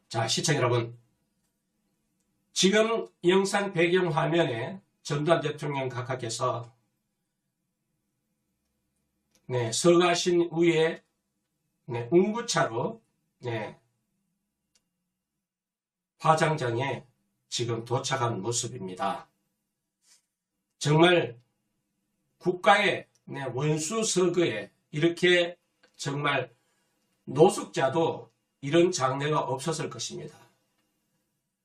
자, 시청 여러분, 지금 영상 배경 화면에 전두환 대통령 각하께서 서가신 후에 운구차로 화장장에 지금 도착한 모습입니다. 정말 국가의 원수 서거에 이렇게 정말 노숙자도 이런 장례가 없었을 것입니다.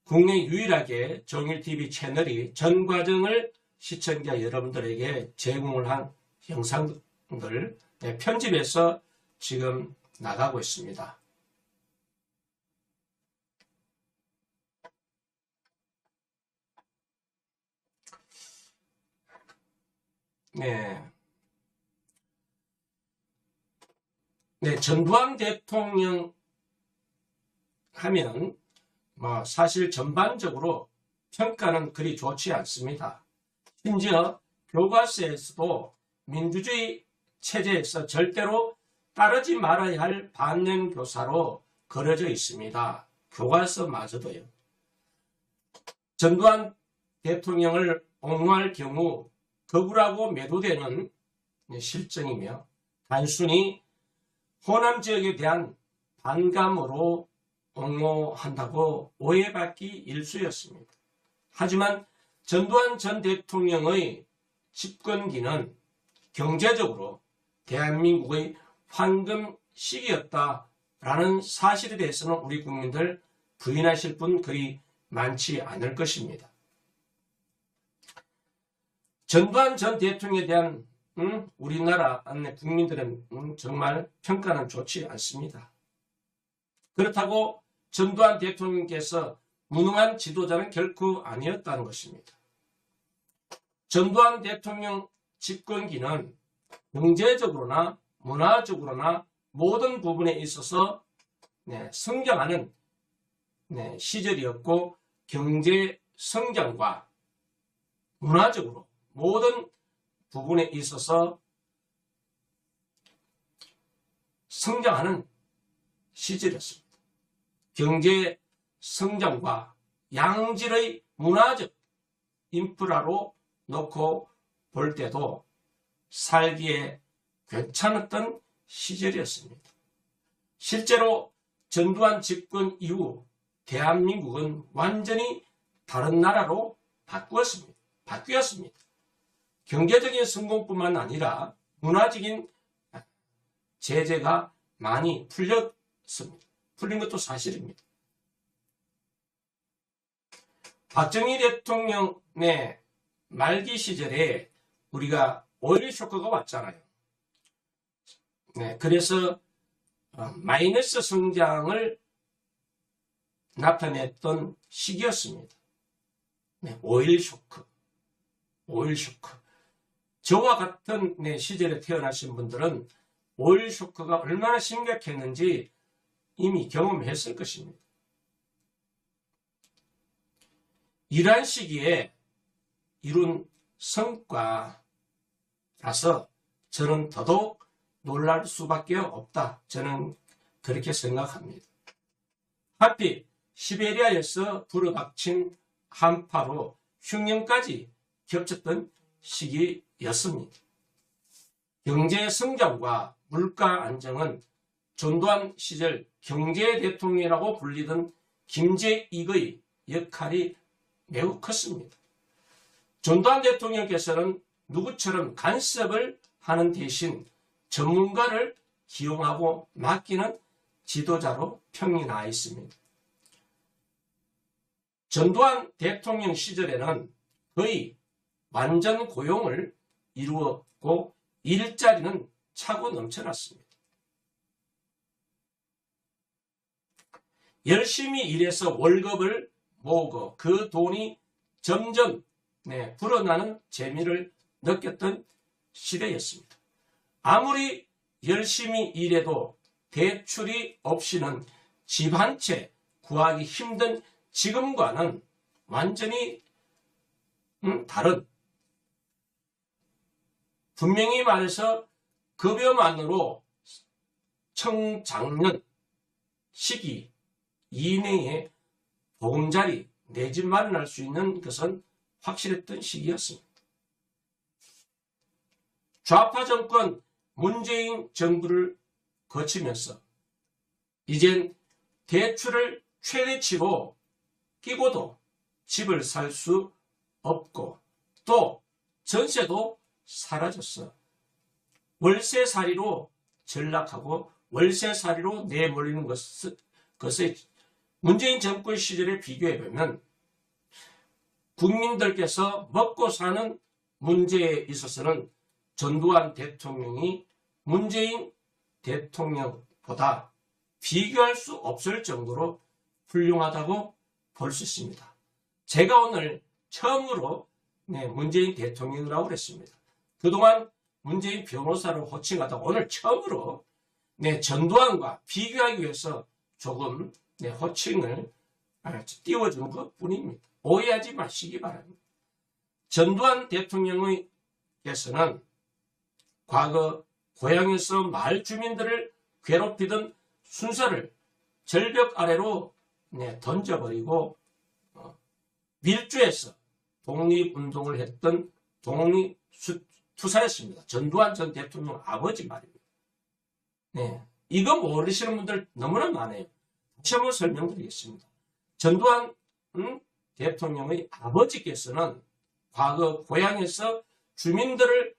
국내 유일하게 종일TV 채널이 전 과정을 시청자 여러분들에게 제공을 한 영상들 편집해서 지금 나가고 있습니다. 전두환 대통령 하면 사실 전반적으로 평가는 그리 좋지 않습니다. 심지어 교과서에서도 민주주의 체제에서 절대로 따르지 말아야 할 반면교사로 그려져 있습니다. 교과서마저도요. 전두환 대통령을 옹호할 경우 거부라고 매도되는 실정이며 단순히 호남 지역에 대한 반감으로 옹호한다고 오해받기 일쑤였습니다. 하지만 전두환 전 대통령의 집권기는 경제적으로 대한민국의 황금 시기였다라는 사실에 대해서는 우리 국민들 부인하실 분 그리 많지 않을 것입니다. 전두환 전 대통령에 대한 우리나라 국민들은 정말 평가는 좋지 않습니다. 그렇다고 전두환 대통령께서 무능한 지도자는 결코 아니었다는 것입니다. 전두환 대통령 집권기는 경제적으로나 문화적으로나 모든 부분에 있어서 성장하는 시절이었고, 경제 성장과 문화적으로 모든 부분에 있어서 성장하는 시절이었습니다. 경제 성장과 양질의 문화적 인프라로 놓고 볼 때도 살기에 괜찮았던 시절이었습니다. 실제로 전두환 집권 이후 대한민국은 완전히 다른 나라로 바뀌었습니다. 경제적인 성공뿐만 아니라 문화적인 제재가 많이 풀렸습니다. 풀린 것도 사실입니다. 박정희 대통령의 말기 시절에 우리가 오일 쇼크가 왔잖아요. 그래서 마이너스 성장을 나타냈던 시기였습니다. 오일 쇼크. 저와 같은 시절에 태어나신 분들은 오일 쇼크가 얼마나 심각했는지 이미 경험했을 것입니다. 이러한 시기에 이룬 성과라서 저는 더더욱 놀랄 수밖에 없다. 저는 그렇게 생각합니다. 하필 시베리아에서 불어닥친 한파로 흉년까지 겹쳤던 시기였습니다. 경제 성장과 물가 안정은 전두환 시절 경제 대통령이라고 불리던 김재익의 역할이 매우 컸습니다. 전두환 대통령께서는 누구처럼 간섭을 하는 대신 전문가를 기용하고 맡기는 지도자로 평이 나 있습니다. 전두환 대통령 시절에는 거의 완전 고용을 이루었고 일자리는 차고 넘쳐났습니다. 열심히 일해서 월급을 모으고 그 돈이 점점 불어나는 재미를 느꼈던 시대였습니다. 아무리 열심히 일해도 대출이 없이는 집 한 채 구하기 힘든 지금과는 완전히 다른, 분명히 말해서 급여만으로 청장년 시기 이내에 보금자리 내 집 마련할 수 있는 것은 확실했던 시기였습니다. 좌파 정권 문재인 정부를 거치면서 이젠 대출을 최대치로 끼고도 집을 살 수 없고 또 전세도 사라졌어. 월세살이로 전락하고 월세살이로 내몰리는 것에 문재인 정권 시절에 비교해보면 국민들께서 먹고 사는 문제에 있어서는 전두환 대통령이 문재인 대통령보다 비교할 수 없을 정도로 훌륭하다고 볼 수 있습니다. 제가 오늘 처음으로 문재인 대통령이라고 그랬습니다. 그동안 문재인 변호사로 호칭하다가 오늘 처음으로 전두환과 비교하기 위해서 조금 호칭을 띄워주는 것 뿐입니다. 오해하지 마시기 바랍니다. 전두환 대통령께서는 과거 고향에서 마을 주민들을 괴롭히던 순서를 절벽 아래로 던져버리고 밀주해서 독립운동을 했던 독립투사였습니다. 전두환 전 대통령 아버지 말입니다. 이거 모르시는 분들 너무나 많아요. 다시 한번 설명드리겠습니다. 전두환 대통령의 아버지께서는 과거 고향에서 주민들을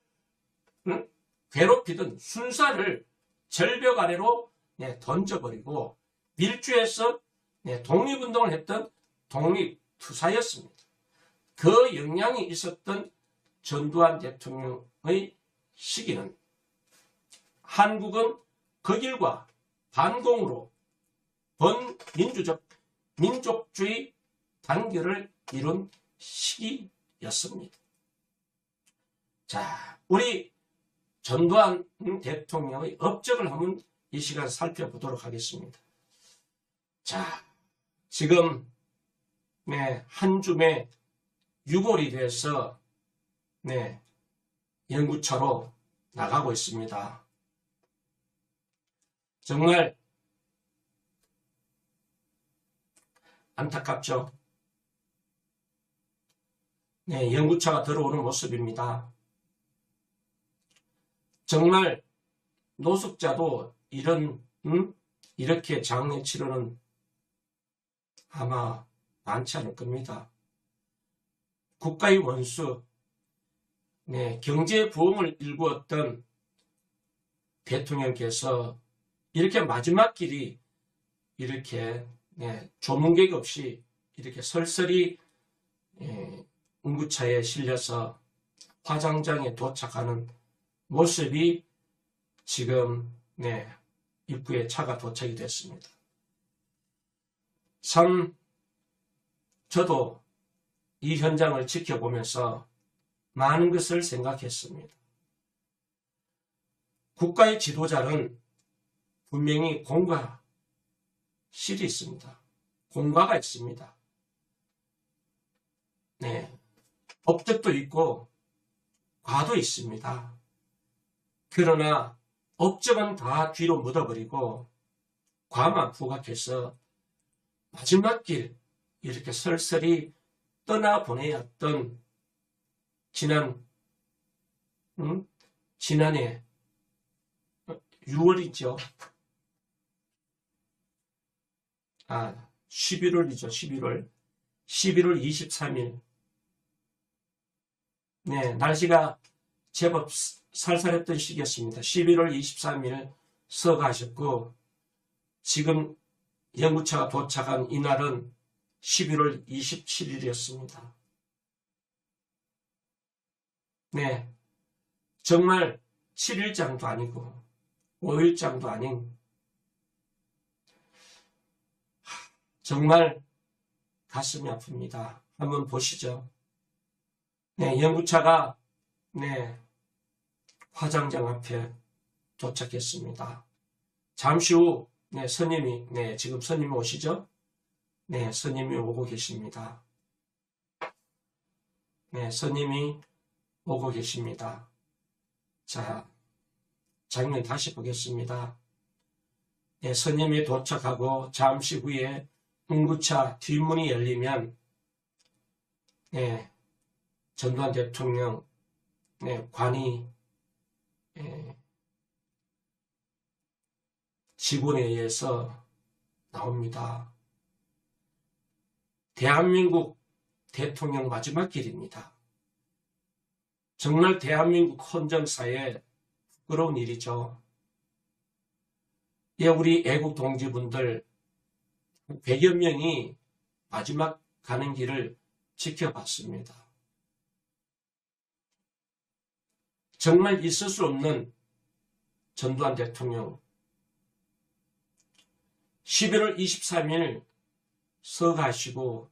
괴롭히던 순사를 절벽 아래로 던져버리고 밀주해서 독립운동을 했던 독립투사였습니다. 그 영향이 있었던 전두환 대통령의 시기는 한국은 그 길과 반공으로 민족주의 단결을 이룬 시기였습니다. 자, 우리 전두환 대통령의 업적을 한번 이 시간 살펴보도록 하겠습니다. 자, 지금 한 줌에 6월이 돼서 연구차로 나가고 있습니다. 정말 안타깝죠. 연구차가 들어오는 모습입니다. 정말 노숙자도 이렇게 장례 치료는 아마 많지 않을 겁니다. 국가의 원수, 경제 부흥을 일구었던 대통령께서 이렇게 마지막 길이 이렇게 조문객 없이 이렇게 설설이 운구차에 실려서 화장장에 도착하는 모습이 지금 입구에 차가 도착이 됐습니다. 참 저도 이 현장을 지켜보면서 많은 것을 생각했습니다. 국가의 지도자는 분명히 공과 실이 있습니다. 공과가 있습니다. 업적도 있고 과도 있습니다. 그러나 업적은 다 뒤로 묻어버리고 과만 부각해서 마지막 길 이렇게 설설이 떠나보내었던 지난해 6월이죠. 11월이죠. 11월 23일. 날씨가 제법 살살했던 시기였습니다. 11월 23일 서가셨고 지금 연구차가 도착한 이날은 11월 27일이었습니다. 정말 7일장도 아니고 5일장도 아닌 정말 가슴이 아픕니다. 한번 보시죠. 연구차가 화장장 앞에 도착했습니다. 잠시 후 스님이 지금 스님이 오시죠? 스님이 오고 계십니다. 스님이 오고 계십니다. 자, 장면 다시 보겠습니다. 스님이 도착하고 잠시 후에 운구차 뒷문이 열리면 네, 전두환 대통령 네, 관이 직원에 의해서 나옵니다. 대한민국 대통령 마지막 길입니다. 정말 대한민국 헌정사에 부끄러운 일이죠. 예, 우리 애국 동지분들 100여 명이 마지막 가는 길을 지켜봤습니다. 정말 있을 수 없는 전두환 대통령 11월 23일 서가시고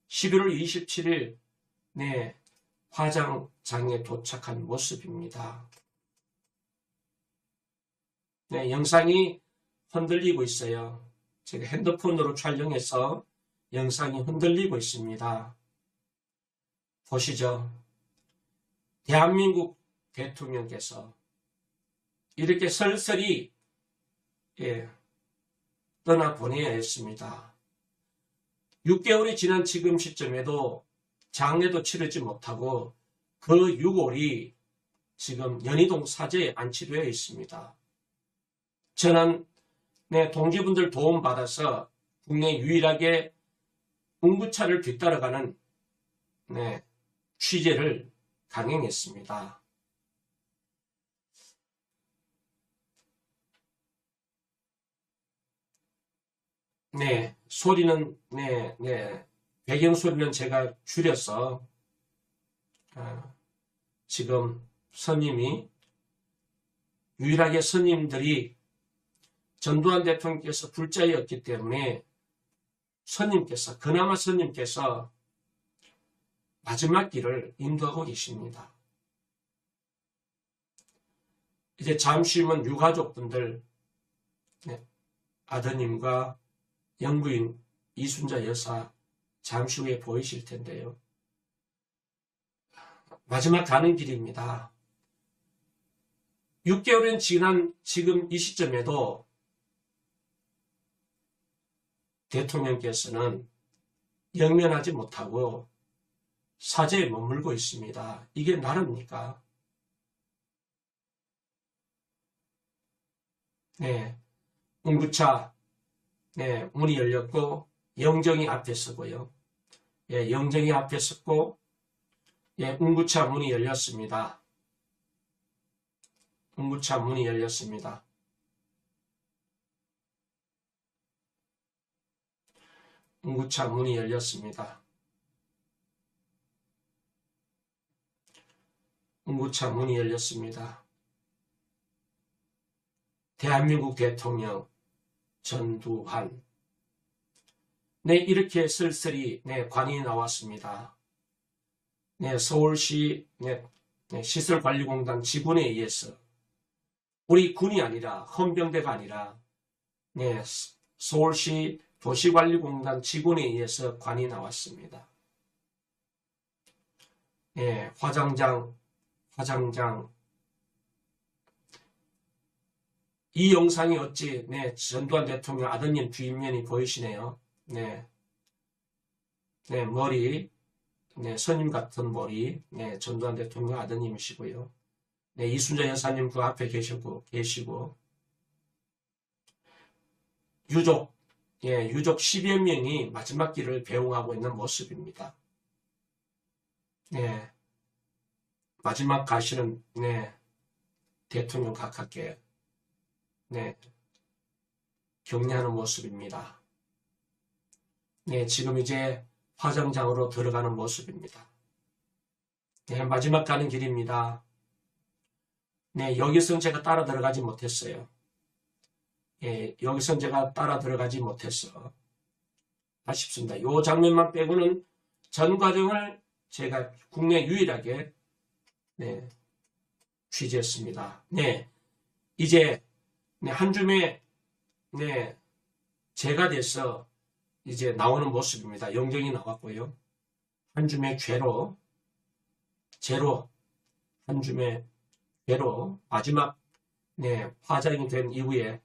11월 27일 네, 화장장에 도착한 모습입니다. 네, 영상이 흔들리고 있어요. 제가 핸드폰으로 촬영해서 영상이 흔들리고 있습니다. 보시죠. 대한민국 대통령께서 이렇게 설설이 떠나보내야 했습니다. 6개월이 지난 지금 시점에도 장례도 치르지 못하고 그 6월이 지금 연희동 사제에 안치되어 있습니다. 저는 동지분들 도움받아서 국내 유일하게 운구차를 뒤따라가는 취재를 강행했습니다. 네, 소리는, 배경 소리는 제가 줄여서, 지금 스님이, 유일하게 스님들이 전두환 대통령께서 불자였기 때문에 그나마 스님께서 마지막 길을 인도하고 계십니다. 이제 잠시 후면 유가족분들, 아드님과 영부인 이순자 여사 잠시 후에 보이실 텐데요. 마지막 가는 길입니다. 6개월은 지난 지금 이 시점에도 대통령께서는 영면하지 못하고 사제에 머물고 있습니다. 이게 나라입니까? 네, 운구차 문이 열렸고 영정이 앞에 서고요. 영정이 앞에 섰고 운구차 문이 열렸습니다. 운구차 문이 열렸습니다. 운구차 문이 열렸습니다. 운구차 문이 열렸습니다. 대한민국 대통령 전두환. 이렇게 쓸쓸히 관이 나왔습니다. 서울시 시설관리공단 직원에 의해서 우리 군이 아니라 헌병대가 아니라 서울시 도시관리공단 직원에 의해서 관이 나왔습니다. 화장장 이 영상이 어찌 전두환 대통령 아드님 뒷면이 보이시네요. 머리 스님 같은 머리 전두환 대통령 아드님이시고요. 이순자 여사님 그 앞에 계시고 유족 10여 명이 마지막 길을 배웅하고 있는 모습입니다. 마지막 가시는 대통령 가깝게 격려하는 모습입니다. 지금 이제 화장장으로 들어가는 모습입니다. 마지막 가는 길입니다. 여기서는 제가 따라 들어가지 못했어요. 여기서는 제가 따라 들어가지 못했어. 아쉽습니다. 이 장면만 빼고는 전 과정을 제가 국내 유일하게 취재했습니다. 이제 한 줌에 제가 돼서 이제 나오는 모습입니다. 영정이 나왔고요. 한 줌의 제로 한 줌의 제로 마지막 화장이 된 이후에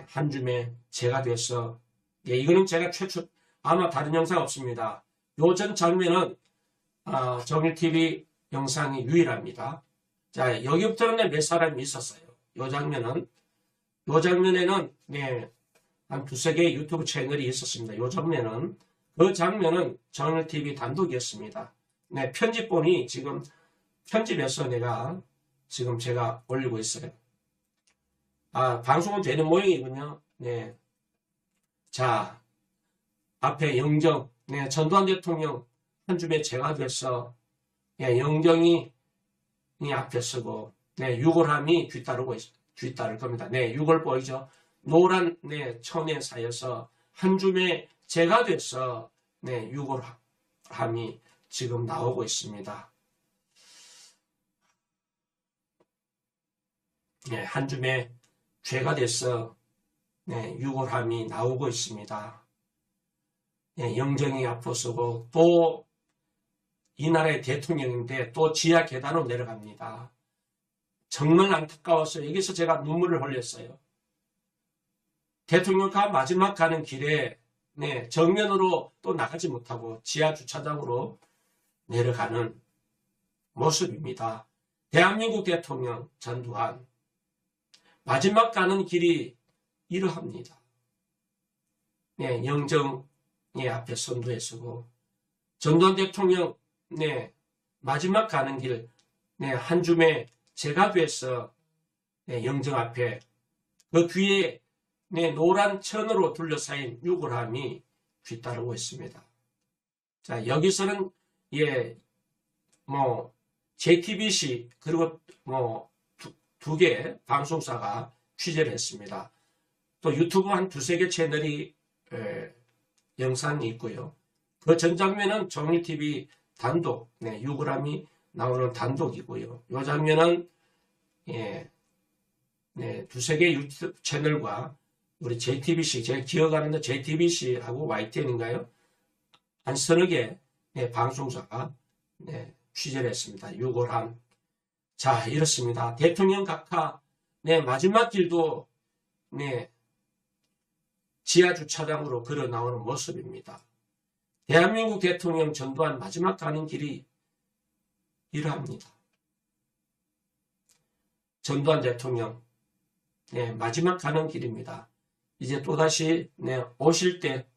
한 줌의 제가 돼서 예, 이거는 제가 최초 아마 다른 영상 없습니다. 요 전 장면은 정일TV 영상이 유일합니다. 자, 여기부터는 몇 사람이 있었어요. 요 장면에는 네, 한 두세 개의 유튜브 채널이 있었습니다. 요 장면은 그 장면은 정일TV 단독이었습니다. 네, 편집본이 지금 편집해서 지금 제가 올리고 있어요. 방송은 되는 모양이군요. 네. 자, 앞에 영정, 네, 전두환 대통령 한 줌에 제가 돼서, 네, 영정이 앞에 서고, 네, 유골함이 뒤따를 겁니다. 네, 유골 보이죠? 노란, 네, 천에 사여서 한 줌에 제가 돼서, 네, 유골함이 지금 나오고 있습니다. 네, 한 줌에 죄가 돼서 네, 유골함이 나오고 있습니다. 네, 영정이 앞으로 서고 또 이 나라의 대통령인데 또 지하 계단으로 내려갑니다. 정말 안타까워서 여기서 제가 눈물을 흘렸어요. 대통령과 마지막 가는 길에 네, 정면으로 또 나가지 못하고 지하 주차장으로 내려가는 모습입니다. 대한민국 대통령 전두환 마지막 가는 길이 이러합니다. 네, 영정의 앞에 선두에 서고 전두환 대통령 네, 마지막 가는 길 네, 한 줌에 제가 돼서 네, 영정 앞에 그 뒤에 네, 노란 천으로 둘러싸인 유골함이 뒤따르고 있습니다. 자, 여기서는 예, 뭐 JTBC 그리고 뭐 두 개 방송사가 취재를 했습니다. 또 유튜브 한 두세 개 채널이 영상이 있고요. 그 전 장면은 정일TV 단독, 네, 유골함이 나오는 단독이고요. 이 장면은 예, 네, 두세 개 유튜브 채널과 우리 JTBC, 제가 기억하는데 JTBC하고 YTN인가요? 한 서너 개 네, 방송사가 네, 취재를 했습니다. 유골함. 자, 이렇습니다. 대통령 각하 네, 마지막 길도 네, 지하 주차장으로 걸어 나오는 모습입니다. 대한민국 대통령 전두환 마지막 가는 길이 이러합니다. 전두환 대통령 네, 마지막 가는 길입니다. 이제 또다시 네, 오실 때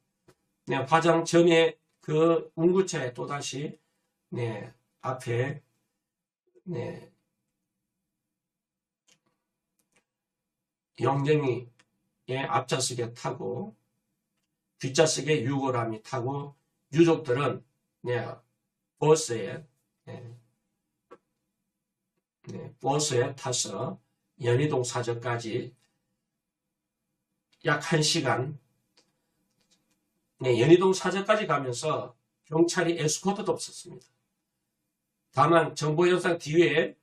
네, 화장 전에 그 운구차에 또다시 네, 앞에 네, 영정이 앞좌석에 타고 뒷좌석에 유골함이 타고 유족들은 네, 버스에 버스에 타서 연희동 사저까지 약 1시간 연희동 사저까지 가면서 경찰이 에스코트도 없었습니다. 다만 정보영상 뒤에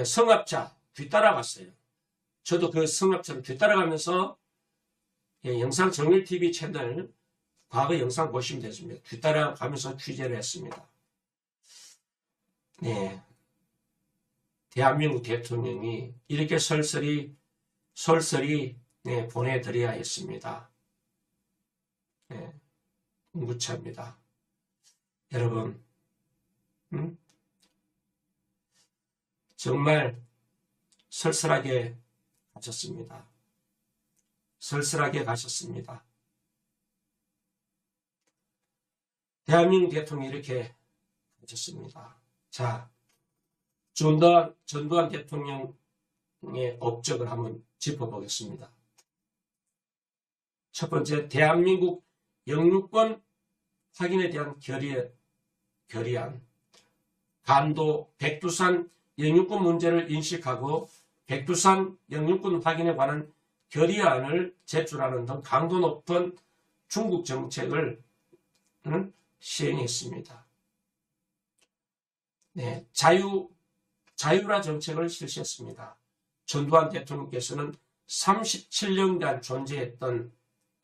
성합차 뒤따라갔어요. 저도 그 성합차를 뒤따라가면서 영상 정일TV 채널 과거 영상 보시면 되겠습니다. 뒤따라가면서 취재를 했습니다. 네, 대한민국 대통령이 이렇게 솔솔히 보내드려야 했습니다. 네, 운구차입니다. 여러분 정말 쓸쓸하게 가셨습니다. 쓸쓸하게 가셨습니다. 대한민국 대통령이 이렇게 가셨습니다. 자, 전두환 대통령의 업적을 한번 짚어보겠습니다. 첫 번째, 대한민국 영유권 확인에 대한 결의안, 간도 백두산 영유권 문제를 인식하고 백두산 영유권 확인에 관한 결의안을 제출하는 등 강도 높은 중국 정책을 시행했습니다. 네, 자유라 정책을 실시했습니다. 전두환 대통령께서는 37년간 존재했던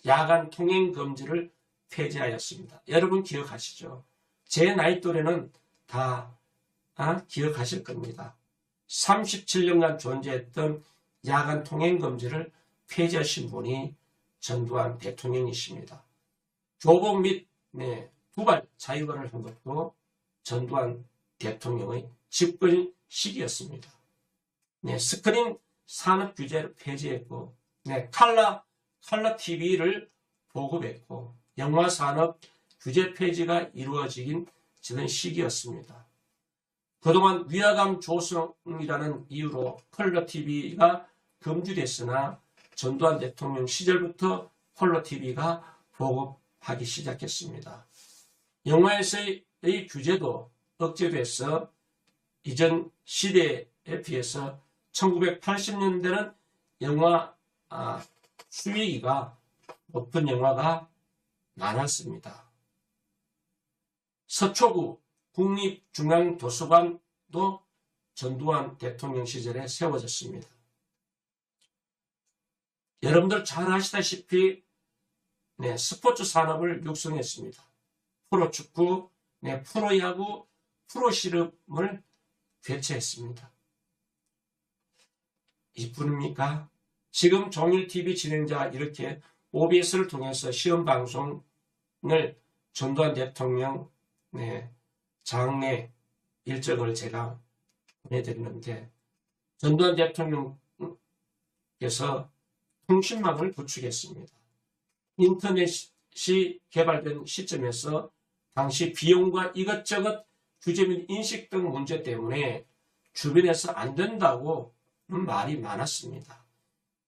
야간 통행 금지를 폐지하였습니다. 여러분 기억하시죠? 제 나이 또래는 다 기억하실 겁니다. 37년간 존재했던 야간 통행 금지를 폐지하신 분이 전두환 대통령이십니다. 교복 및 두발 자유화를 한 것도 전두환 대통령의 집권 시기였습니다. 스크린 산업 규제를 폐지했고, 칼라 TV를 보급했고, 영화 산업 규제 폐지가 이루어지긴 지난 시기였습니다. 그동안 위화감 조성이라는 이유로 컬러 TV가 금지됐으나 전두환 대통령 시절부터 컬러 TV가 보급하기 시작했습니다. 영화에서의 규제도 억제돼서 이전 시대에 비해서 1980년대는 영화 수익이가 높은 영화가 많았습니다. 서초구 국립중앙도서관도 전두환 대통령 시절에 세워졌습니다. 여러분들 잘 아시다시피 스포츠 산업을 육성했습니다. 프로축구, 프로야구, 프로씨름을 개최했습니다. 이뿐입니까? 지금 종일TV 진행자 이렇게 OBS를 통해서 시험방송을 전두환 대통령 장례 일정을 제가 보내드리는데, 전두환 대통령께서 통신망을 구축했습니다. 인터넷이 개발된 시점에서 당시 비용과 이것저것 규제 및 인식 등 문제 때문에 주변에서 안 된다고 말이 많았습니다.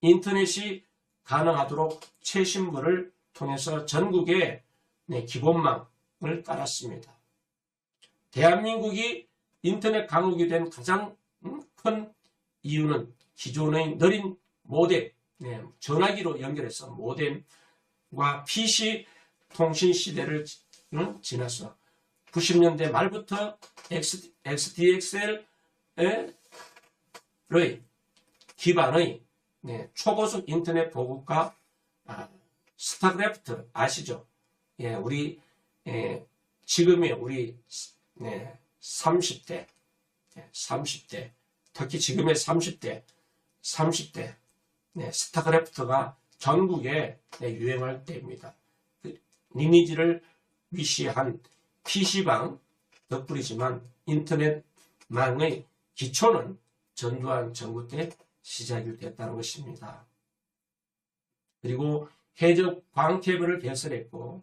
인터넷이 가능하도록 최신부를 통해서 전국에 기본망을 깔았습니다. 대한민국이 인터넷 강국이 된 가장 큰 이유는 기존의 느린 모뎀, 전화기로 연결해서 모뎀과 PC 통신 시대를 지나서 90년대 말부터 XDXL의 기반의 초고속 인터넷 보급과 스타크래프트 아시죠? 우리 지금의 우리 30대 특히 지금의 30대 스타크래프트가 전국에 유행할 때입니다. 리니지를 위시한 PC방 덕분이지만 인터넷망의 기초는 전두환 정부 때 시작이 됐다는 것입니다. 그리고 해적 광케이블을 개설했고,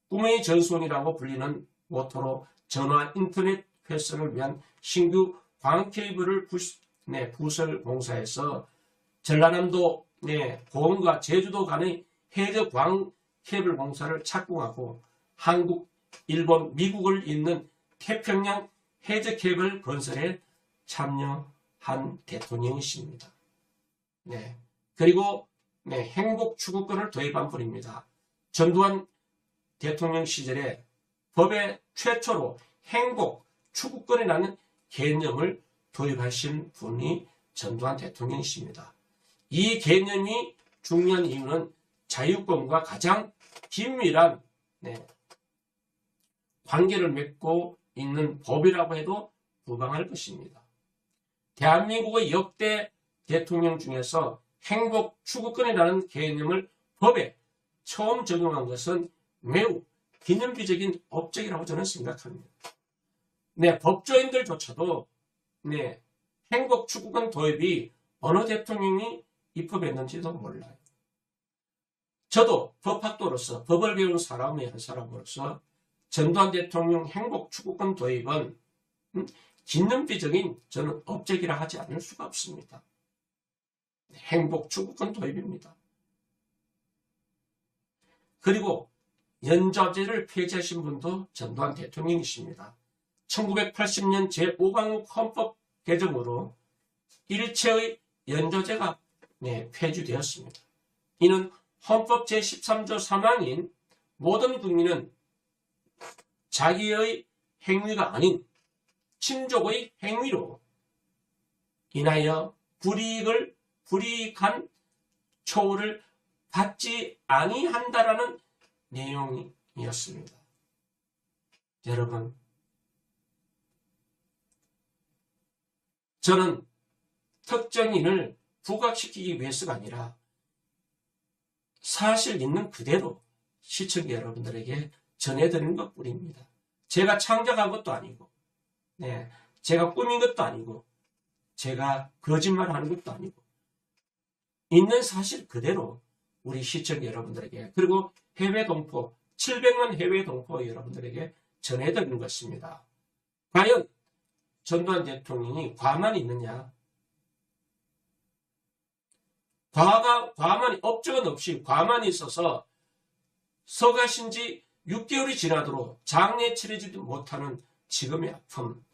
꿈의 전송이라고 불리는 모토로 전화 인터넷 회선을 위한 신규 광케이블을 부설 공사해서 전라남도 고흥과 제주도 간의 해적 광케이블 공사를 착공하고, 한국, 일본, 미국을 잇는 태평양 해적 케이블 건설에 참여한 대통령이십니다. 그리고 행복 추구권을 도입한 분입니다. 전두환 대통령 시절에 법에 최초로 행복 추구권이라는 개념을 도입하신 분이 전두환 대통령이십니다. 이 개념이 중요한 이유는 자유권과 가장 긴밀한 관계를 맺고 있는 법이라고 해도 무방할 것입니다. 대한민국의 역대 대통령 중에서 행복 추구권이라는 개념을 법에 처음 적용한 것은 매우 기념비적인 업적이라고 저는 생각합니다. 법조인들조차도 행복 추구권 도입이 어느 대통령이 입법했는지도 몰라요. 저도 법학도로서 법을 배운 사람의 한 사람으로서 전두환 대통령 행복 추구권 도입은 기념비적인 저는 업적이라 하지 않을 수가 없습니다. 행복 추구권 도입입니다. 그리고 연좌제를 폐지하신 분도 전두환 대통령이십니다. 1980년 제5강국 헌법 개정으로 일체의 연좌제가 폐지되었습니다. 이는 헌법 제13조 3항인 모든 국민은 자기의 행위가 아닌 친족의 행위로 인하여 불이익한 처우를 받지 아니한다라는 내용이었습니다. 여러분, 저는 특정인을 부각시키기 위해서가 아니라 사실 있는 그대로 시청자 여러분들에게 전해드리는 것뿐입니다. 제가 창작한 것도 아니고, 네, 제가 꾸민 것도 아니고, 제가 거짓말하는 것도 아니고, 있는 사실 그대로 우리 시청자 여러분들에게, 그리고 해외 동포, 700만 해외 동포 여러분들에게 전해드리는 것입니다. 과연 전두환 대통령이 과만이 있느냐? 과만이, 업적은 없이 과만이 있어서 서가신 지 6개월이 지나도록 장례 치르지도 못하는 지금의 아픔.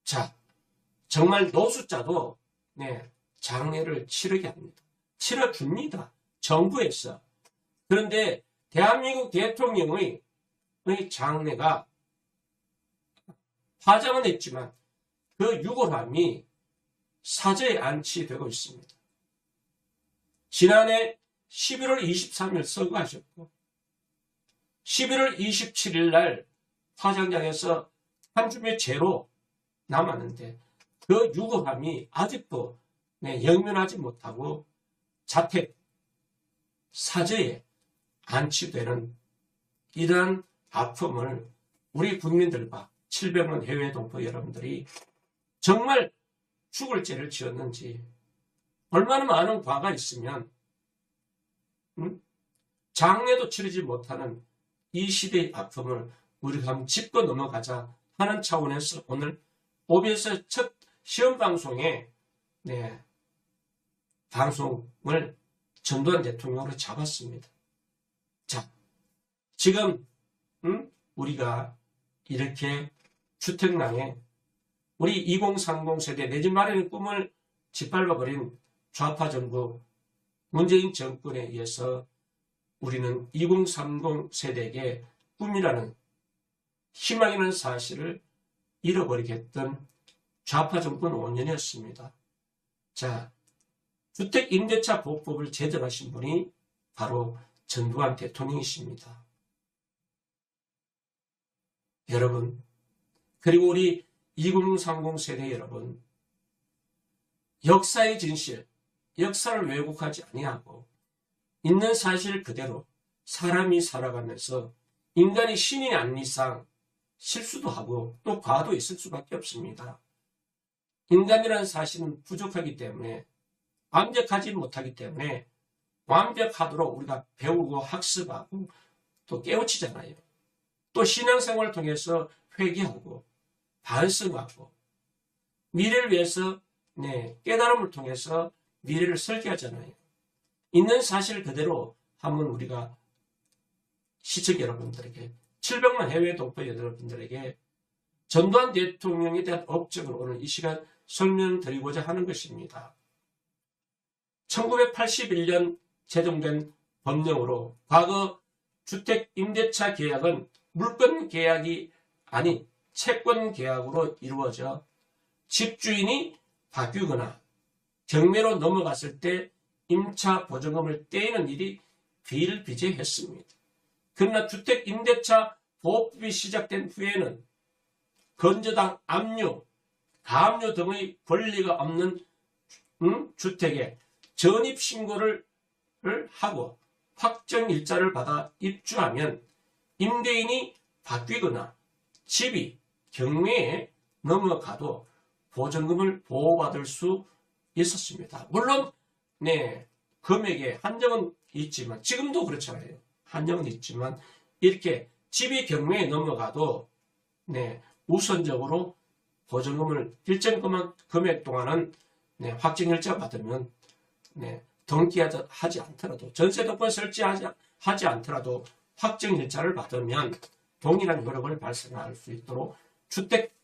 자, 정말 노숙자도 네, 장례를 치르게 합니다. 치러줍니다. 정부에서. 그런데 대한민국 대통령의 장례가 화장은 했지만 그 유골함이 사저에 안치되고 있습니다. 지난해 11월 23일 서거하셨고 11월 27일 날 화장장에서 한 줌의 재로 남았는데 그 유골함이 아직도 영면하지 못하고 자택 사저에 안치되는 이러한 아픔을 우리 국민들과 700만 해외 동포 여러분들이 정말 죽을 죄를 지었는지 얼마나 많은 과가 있으면 장례도 치르지 못하는 이 시대의 아픔을 우리가 한번 짚고 넘어가자 하는 차원에서 오늘 OBS 첫 시험 방송에 방송을 전두환 대통령으로 잡았습니다. 자, 지금 우리가 이렇게 주택난에 우리 2030 세대 내 집 마련의 꿈을 짓밟아버린 좌파 정부 문재인 정권에 의해서 우리는 2030 세대에게 꿈이라는 희망이라는 사실을 잃어버리게 했던 좌파 정권 5년이었습니다. 자, 주택임대차 보호법을 제정하신 분이 바로 전두환 대통령이십니다. 여러분, 그리고 우리 2030 세대 여러분, 역사의 진실, 역사를 왜곡하지 아니하고 있는 사실 그대로 사람이 살아가면서 인간이 신이 아닌 이상 실수도 하고 또 과도 있을 수밖에 없습니다. 인간이라는 사실은 부족하기 때문에 완벽하지 못하기 때문에 완벽하도록 우리가 배우고 학습하고 또 깨우치잖아요. 또 신앙생활을 통해서 회개하고 반성하고 미래를 위해서 깨달음을 통해서 미래를 설계하잖아요. 있는 사실 그대로 한번 우리가 시청자 여러분들에게 700만 해외 동포 여러분들에게 전두환 대통령에 대한 업적을 오늘 이 시간 설명드리고자 하는 것입니다. 1981년 제정된 법령으로 과거 주택 임대차 계약은 물권 계약이 아닌 채권 계약으로 이루어져 집주인이 바뀌거나 경매로 넘어갔을 때 임차 보증금을 떼이는 일이 비일비재했습니다. 그러나 주택 임대차 보호법이 시작된 후에는 건조당 압류, 가압류 등의 권리가 없는 주택에 전입신고를 하고 확정일자를 받아 입주하면 임대인이 바뀌거나 집이 경매에 넘어가도 보증금을 보호받을 수 있었습니다. 물론 금액에 한정은 있지만 지금도 그렇잖아요. 한정은 있지만 이렇게 집이 경매에 넘어가도 우선적으로 보증금을 일정 금액 동안은 확정일자 받으면 등기하지 않더라도 전세도권 설치하지 않더라도 확정일자를 받으면 동일한 효력을 발생할 수 있도록 주택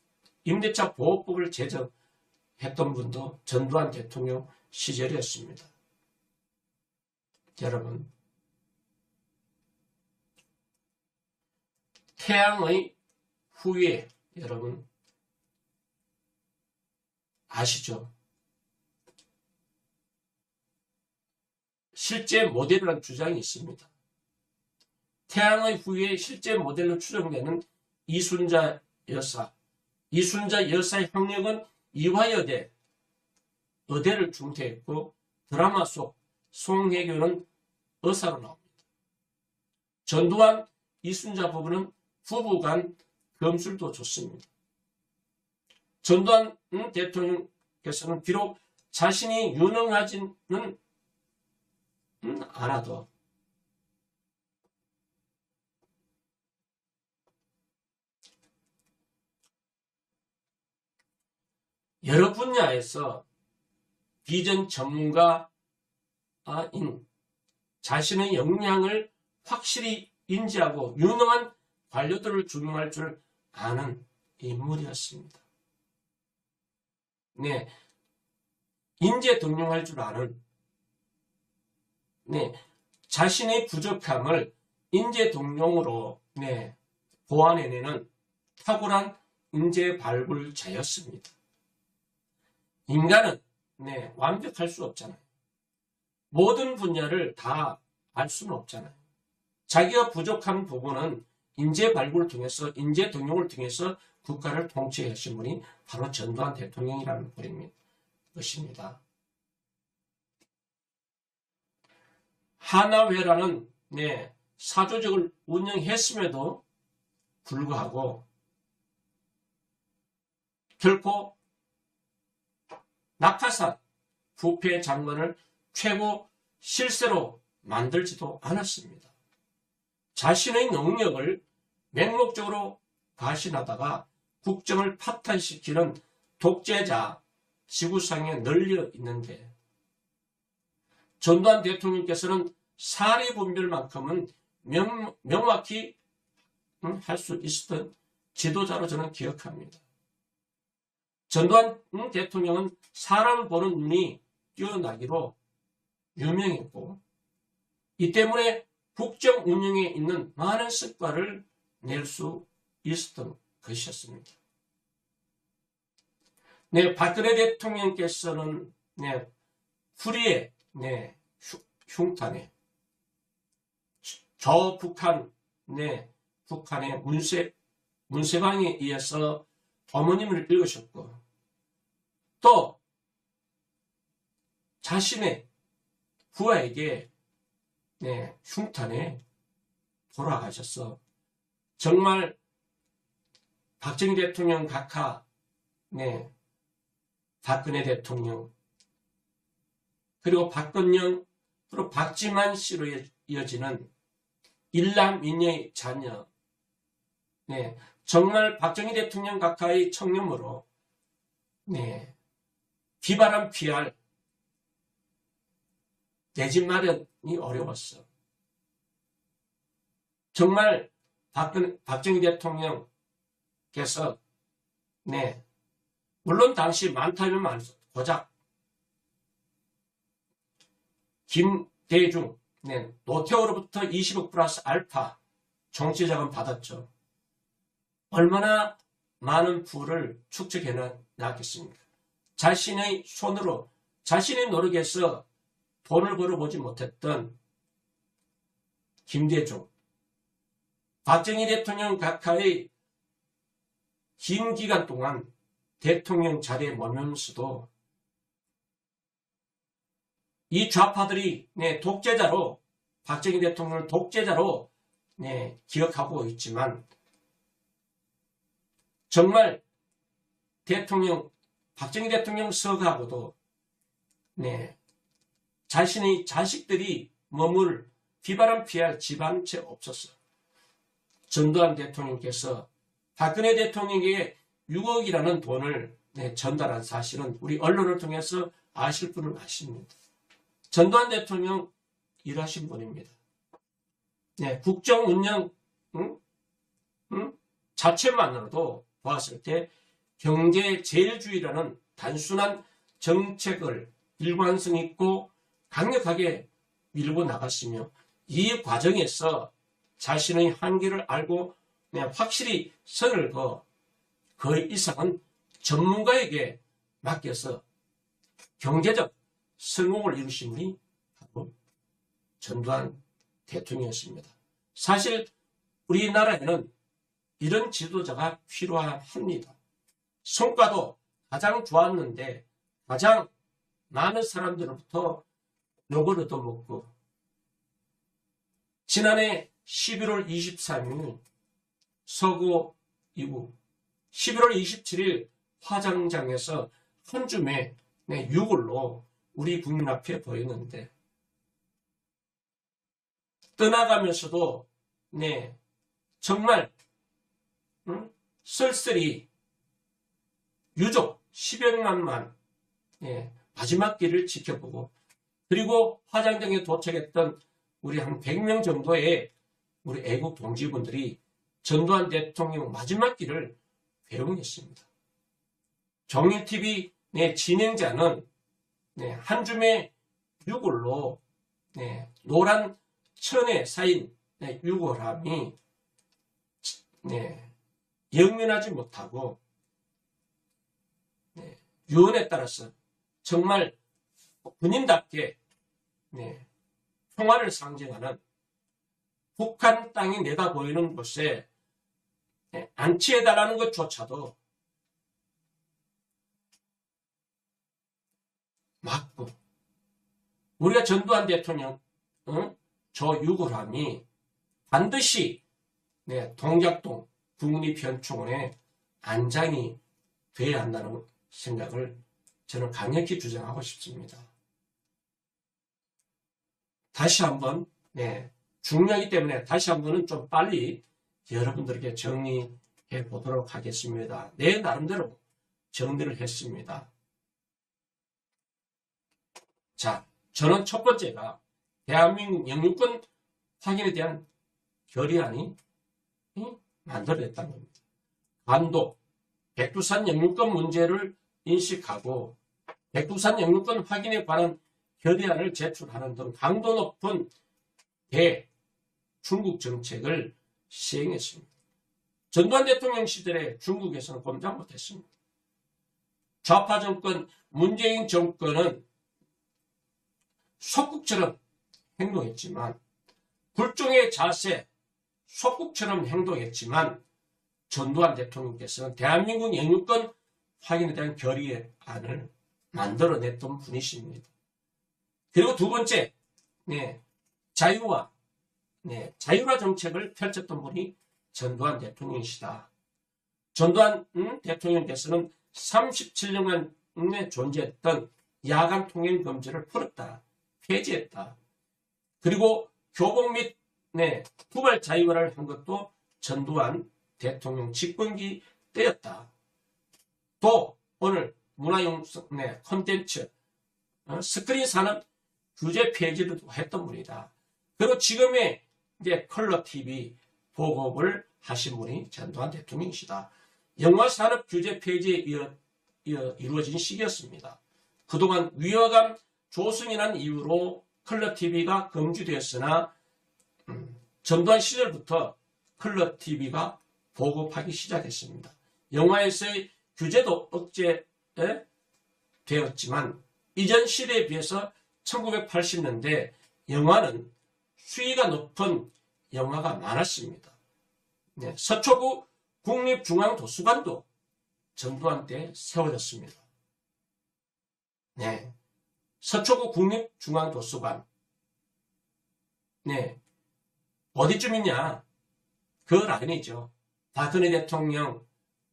임대차 보호법을 제정했던 분도 전두환 대통령 시절이었습니다. 여러분, 태양의 후예 여러분 아시죠? 실제 모델이라는 주장이 있습니다. 태양의 후예 실제 모델로 추정되는 이순자 여사. 이순자 여사의 학력은 이화여대, 의대를 중퇴했고 드라마 속 송혜교는 의사로 나옵니다. 전두환, 이순자 부부는 부부간 검술도 좋습니다. 전두환 대통령께서는 비록 자신이 유능하지는 않아도 여러 분야에서 비전 전문가인 자신의 역량을 확실히 인지하고 유능한 관료들을 중용할 줄 아는 인물이었습니다. 네, 인재 등용할 줄 아는, 네, 자신의 부족함을 인재 등용으로 보완해내는 탁월한 인재 발굴자였습니다. 인간은 완벽할 수 없잖아요. 모든 분야를 다 알 수는 없잖아요. 자기가 부족한 부분은 인재 발굴을 통해서, 인재 등용을 통해서 국가를 통치하신 분이 바로 전두환 대통령이라는 것입니다. 하나회라는 사조직을 운영했음에도 불구하고 결코 낙하산 부패 장관을 최고 실세로 만들지도 않았습니다. 자신의 능력을 맹목적으로 과신하다가 국정을 파탄시키는 독재자 지구상에 널려 있는데 전두환 대통령께서는 사리 분별만큼은 명확히 할 수 있었던 지도자로 저는 기억합니다. 전두환 대통령은 사람 보는 눈이 뛰어나기로 유명했고 이 때문에 국정 운영에 있는 많은 성과를 낼 수 있었던 것이었습니다. 박근혜 대통령께서는 후리의 흉탄에 북한의 문세방에 의해서 어머님을 읽으셨고 또 자신의 부하에게 흉탄에 돌아가셔서 정말 박정희 대통령 각하, 박근혜 대통령, 그리고 박건영, 그리고 박지만 씨로 이어지는 일남인녀의 자녀, 정말 박정희 대통령 각하의 청렴으로 비바람 피할 내 집 마련이 어려웠어. 정말 박정희 대통령께서 물론 당시 많다면 많았어. 고작 김대중 노태우로부터 20억 플러스 알파 정치자금 받았죠. 얼마나 많은 부를 축적해 놨겠습니까? 자신의 손으로 자신의 노력에서 돈을 벌어보지 못했던 김대중, 박정희 대통령 각하의 긴 기간 동안 대통령 자리에 머물면서도 이 좌파들이 독재자로 박정희 대통령을 독재자로 기억하고 있지만 정말 박정희 대통령 서거하고도 자신의 자식들이 머물 비바람 피할 집 한 채 없었어. 전두환 대통령께서 박근혜 대통령에게 6억이라는 돈을 전달한 사실은 우리 언론을 통해서 아실 분은 아십니다. 전두환 대통령 일하신 분입니다. 국정 운영 자체만으로도 보았을 때 경제제일주의라는 단순한 정책을 일관성 있고 강력하게 밀고 나갔으며 이 과정에서 자신의 한계를 알고 확실히 선을 그어 그 이상은 전문가에게 맡겨서 경제적 성공을 이루신 분이 바로 전두환 대통령이었습니다. 사실 우리나라에는 이런 지도자가 필요합니다. 성과도 가장 좋았는데 가장 많은 사람들로부터 욕을 얻어먹고 지난해 11월 23일 서거 이후 11월 27일 화장장에서 한 줌의 유골로 우리 국민 앞에 보였는데 떠나가면서도 정말 쓸쓸히 유족 10여만만 마지막 길을 지켜보고 그리고 화장장에 도착했던 우리 한 100명 정도의 우리 애국 동지분들이 전두환 대통령 마지막 길을 배웅했습니다. 종일TV 진행자는 한 줌의 유골로 노란 천에 쌓인 유골함이 영면하지 못하고 유언에 따라서 정말 군인답게 평화를 상징하는 북한 땅이 내다보이는 곳에 안치해달라는 것조차도 맞고 우리가 전두환 대통령 저 유골함이 반드시 동작동 국립현충원에 안장이 돼야 한다는 생각을 저는 강력히 주장하고 싶습니다. 다시 한번 중요하기 때문에 다시 한번은 좀 빨리 여러분들에게 정리해 보도록 하겠습니다. 내 나름대로 정리를 했습니다. 자, 저는 첫 번째가 대한민국 영유권 확인에 대한 결의안이 만들어냈다는 겁니다. 관도, 백두산 영유권 문제를 인식하고 백두산 영유권 확인에 관한 결의안을 제출하는 등 강도 높은 대중국 정책을 시행했습니다. 전두환 대통령 시절에 중국에서는 꼼짝 못했습니다. 좌파 정권 문재인 정권은 속국처럼 행동했지만 불종의 자세, 속국처럼 행동했지만 전두환 대통령께서는 대한민국 영유권 확인에 대한 결의안을 만들어냈던 분이십니다. 그리고 두 번째, 자유화 정책을 펼쳤던 분이 전두환 대통령이시다. 전두환 대통령께서는 37년간 존재했던 야간 통행 금지를 풀었다. 폐지했다. 그리고 교복 및 후발 자유화를 한 것도 전두환 대통령 집권기 때였다. 또 오늘 문화용 콘텐츠 스크린 산업 규제 폐지를 했던 분이다. 그리고 지금의 컬러 TV 보급을 하신 분이 전두환 대통령이시다. 영화 산업 규제 폐지에 이루어진 시기였습니다. 그동안 위화감 조성이라는 이유로 컬러 TV가 금지되었으나 전두환 시절부터 컬러 TV가 보급하기 시작했습니다. 영화에서의 규제도 억제되었지만 이전 시대에 비해서 1980년대 영화는 수위가 높은 영화가 많았습니다. 서초구 국립중앙도서관도 전두환 때 세워졌습니다. 서초구 국립중앙도서관 어디쯤이냐? 그 라인이죠. 박근혜 대통령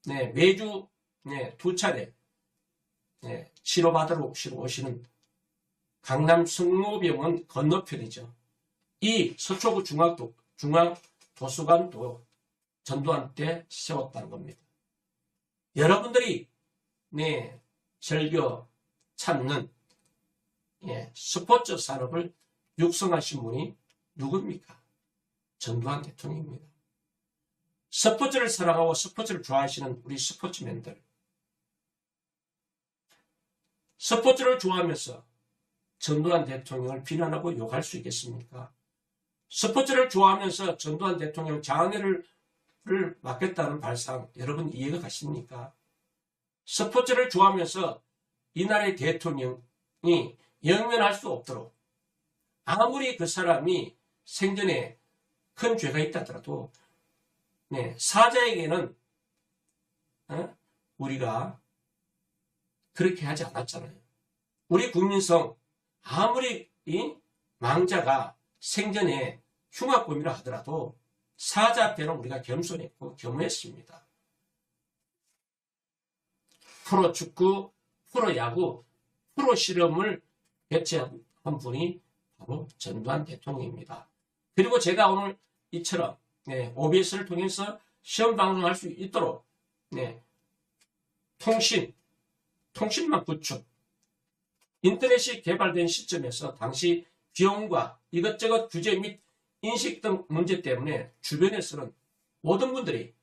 매주 두 차례 치료받으러 오시는 강남 성모병원 건너편이죠. 이 서초구 중앙도서관도 전두환 때 세웠다는 겁니다. 여러분들이 즐겨 찾는 스포츠 산업을 육성하신 분이 누굽니까? 전두환 대통령입니다. 스포츠를 사랑하고 스포츠를 좋아하시는 우리 스포츠맨들, 스포츠를 좋아하면서 전두환 대통령을 비난하고 욕할 수 있겠습니까? 스포츠를 좋아하면서 전두환 대통령 장애를 맡겠다는 발상 여러분 이해가 가십니까? 스포츠를 좋아하면서 이 나라의 대통령이 영면할 수 없도록 아무리 그 사람이 생전에 큰 죄가 있다 하더라도 사자에게는 우리가 그렇게 하지 않았잖아요. 우리 국민성 아무리 이 망자가 생전에 흉악범이라 하더라도 사자 앞에는 우리가 겸손했고 겸허했습니다. 프로축구, 프로야구, 프로실험을 개최한 분이 바로 전두환 대통령입니다. 그리고 제가 오늘 이처럼 OBS를 통해서 시험 방송할 수 있도록 통신망 구축, 인터넷이 개발된 시점에서 당시 비용과 이것저것 규제 및 인식 등 문제 때문에 주변에서는 모든 분들이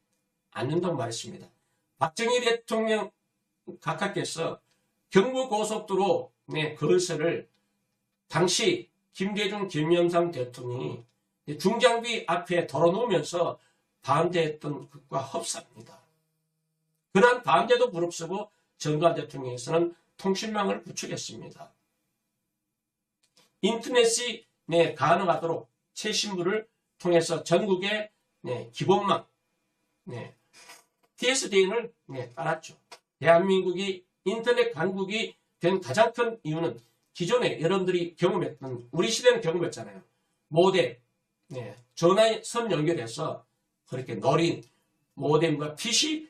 안 된다고 말했습니다. 박정희 대통령 각하께서 경부고속도로 건설을 당시 김대중, 김영삼 대통령이 중장비 앞에 덜어놓으면서 반대했던 것과 흡사합니다. 그러한 반대도 무릅쓰고 전두환 대통령에서는 통신망을 구축했습니다. 인터넷이 가능하도록 최신부를 통해서 전국의 기본망 TSDN을 깔았죠. 대한민국이 인터넷 강국이 된 가장 큰 이유는 기존에 여러분들이 경험했던, 우리 시대는 경험했잖아요. 모뎀, 전화선 연결해서 그렇게 노린 모뎀과 PC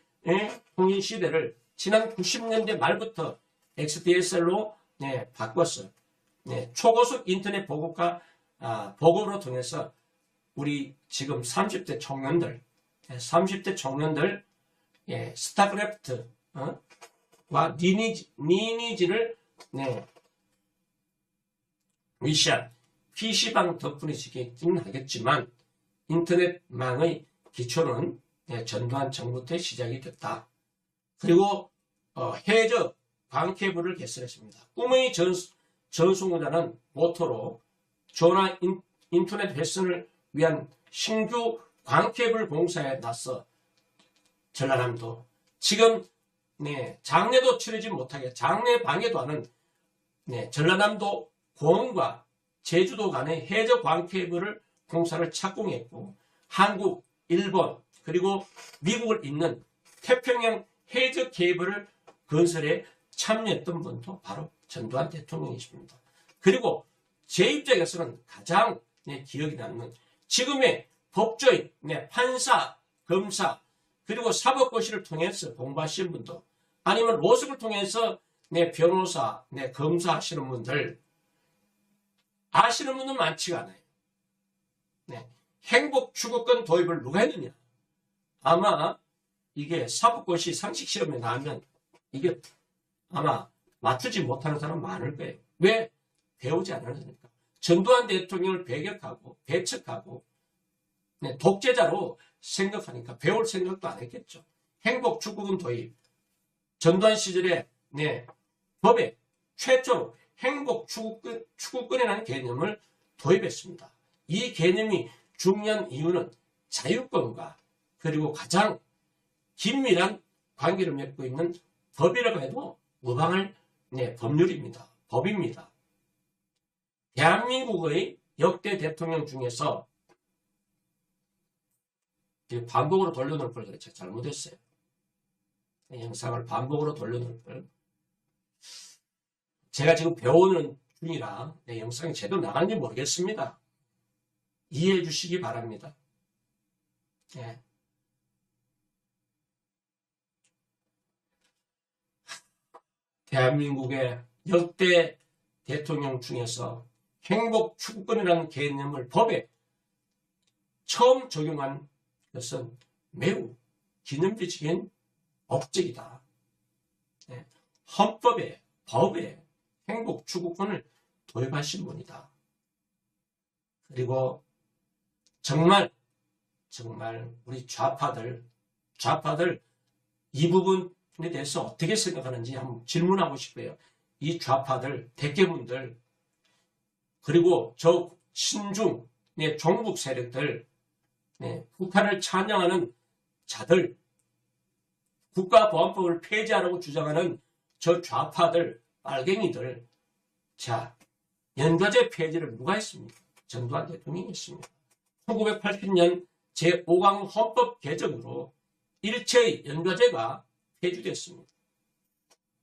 통신 시대를 지난 90년대 말부터 XDSL로 바꿨어요. 초고속 인터넷 보급으로 통해서 우리 지금 30대 청년들 스타크래프트와 리니지를 위시한 PC방 덕분이긴 하겠지만 인터넷망의 기초는 전두환 정부때 시작이 됐다. 그리고 해저 광케이블을 개설했습니다. 꿈의 전승우라는 모토로 전화 인터넷 회선을 위한 신규 광케이블 공사에 나서 전라남도 지금 장례도 치르지 못하게 장례 방해도 하는 전라남도 공원과 제주도 간의 해저 광케이블을 공사를 착공했고 한국, 일본 그리고 미국을 잇는 태평양 해저 케이블을 건설에 참여했던 분도 바로 전두환 대통령이십니다. 그리고 제 입장에서는 가장 기억이 남는 지금의 법조인, 판사, 검사 그리고 사법고시를 통해서 공부하시는 분도 아니면 로스쿨을 통해서 변호사, 검사 하시는 분들 아시는 분은 많지가 않아요. 행복 추구권 도입을 누가 했느냐? 아마 이게 사법고시 상식시험에 나오면 이게 아마 맞추지 못하는 사람 많을 거예요. 왜? 배우지 않았으니까. 전두환 대통령을 배격하고 배척하고 독재자로 생각하니까 배울 생각도 안 했겠죠. 행복 추구권 도입. 전두환 시절에 법에 최초로 행복 추구권이라는 개념을 도입했습니다. 이 개념이 중요한 이유는 자유권과 그리고 가장 긴밀한 관계를 맺고 있는 법이라고 해도 무방할 법률입니다. 법입니다. 대한민국의 역대 대통령 중에서 반복으로 돌려놓을 걸 그랬죠. 잘못했어요. 영상을 반복으로 돌려놓을 걸. 제가 지금 배우는 중이라 영상이 제대로 나가는지 모르겠습니다. 이해해 주시기 바랍니다. 대한민국의 역대 대통령 중에서 행복 추구권이라는 개념을 법에 처음 적용한 것은 매우 기념비적인 업적이다. 헌법에, 법에 행복 추구권을 도입하신 분이다. 그리고 정말 우리 좌파들 이 부분에 대해서 어떻게 생각하는지 한번 질문하고 싶어요. 이 좌파들, 대개분들 그리고 저 신중 종북 세력들 북한을 찬양하는 자들 국가보안법을 폐지하라고 주장하는 저 좌파들, 빨갱이들 자, 연좌제 폐지를 누가 했습니까? 전두환 대통령이 했습니다. 1980년 제5강 헌법 개정으로 일체의 연좌제가 폐지됐습니다.